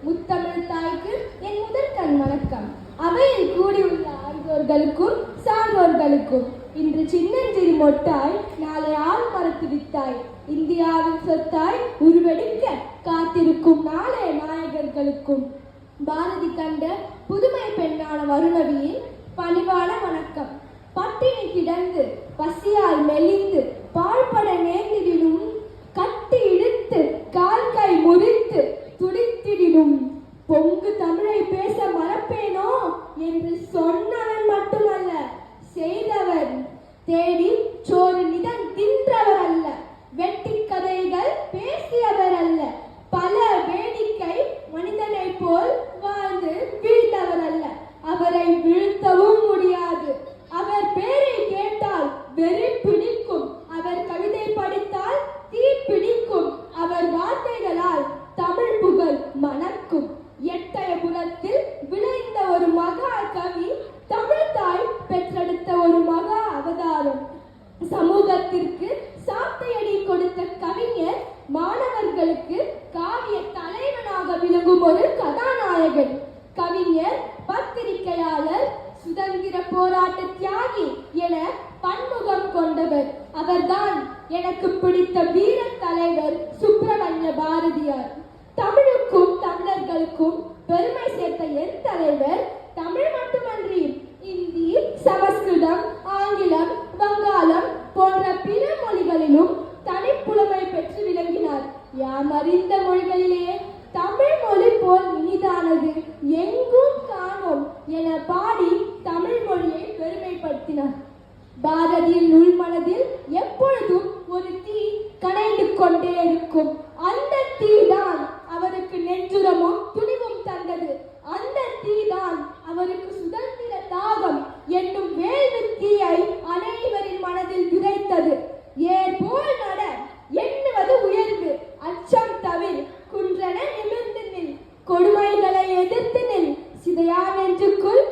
முத்தமிழ் தாய்க்கு என் முதற்கண் வணக்கம். அவையில் கூடியுள்ள ஆண்டோர்களுக்கும் சான்றோர்களுக்கும் இன்று சின்னஞ்சிறு மொட்டாய் நாளை ஆள் மரத்து வித்தாய் இந்தியாவின் சொத்தாய் உருவெடுக்க காத்திருக்கும் நாளைய நாயகர்களுக்கும் பாரதி கண்ட புதுமை பெண்ணான வருணவியின் பணிவான வணக்கம். பட்டினி கிடந்து பசியால் மெலிந்து பாழ்பட நேர்ந்திடினும் கட்டி இழுத்து கால் கை முறித்து துடித்திடினும் பொங்கு தமிழை பேச மறப்பேனோ என்று சொன்னவன் மட்டுமல்ல, செய்தவன் தேடி சோறு நிதன் தின்றவர் அல்ல, வெட்டி கதைகள் பேசியவர் அல்ல, பல வேடிக்கை மனிதனை போல் வாழ்ந்து வீழ்ந்தவர் அல்ல. அவரை வீழ்த்தவும் முடியாது. அவர் பேரை கேட்டால் வெறி பிடிக்கும், அவர் கவிதை படித்தால் தீ பிடிக்கும், அவர் வார்த்தைகளால் தமிழ் புகழ் மணக்கும். எட்டயபுரத்தில் விளைந்த ஒரு மகா கவி, தமிழ் தாய் பெற்றெடுத்த ஒரு மகா அவதாரம். சமூகத்திற்கு சாட்டையடி கொடுத்த கவிஞர், மாணவர்களுக்கு காவிய தலைவனாக விளங்கும் ஒரு கதாநாயகன். கவிஞர், பத்திரிகையாளர், சுதந்திர போராட்ட தியாகி என பன்முகம் கொண்டவர். அவர்தான் எனக்கு பிடித்த வீர தலைவர் சுப்பிரமணிய பாரதியார். தமிழுக்கும் தமிழர்களுக்கும் பெருமை சேர்த்த என் தலைவர் தமிழ் மட்டுமன்றி இந்தி, சமஸ்கிருதம், ஆங்கிலம், வங்காளம் போன்ற பிற மொழிகளிலும் தனிப்புலமை பெற்று விளங்கினார். யாம் அறிந்த மொழிகளிலே தமிழ் மொழி போல் இனிதானது எங்கும் காணோம் என பாடி தமிழ் மொழியை பெருமைப்படுத்தினார். பாரதியின் உள்மனதில் எப்பொழுதும் ஒரு தீ கனைந்து கொண்டே இருக்கும். அந்த தீ தான் அவருக்கு நெஞ்சுரமும் துணிவும் தந்தது. அந்த தீ தான் அவருக்கு சுதந்திர தாகம் என்னும் வேள்வி தீயை அனைவரின் மனதில் விதைத்தது. ஏர் போல் நட, எண்ணுவது உயர்வு, அச்சம் தவிர, குன்றென நிமிர்ந்து நில், கொடுமைகளை எதிர்த்து நில், சிதையா நெஞ்சுக்குள்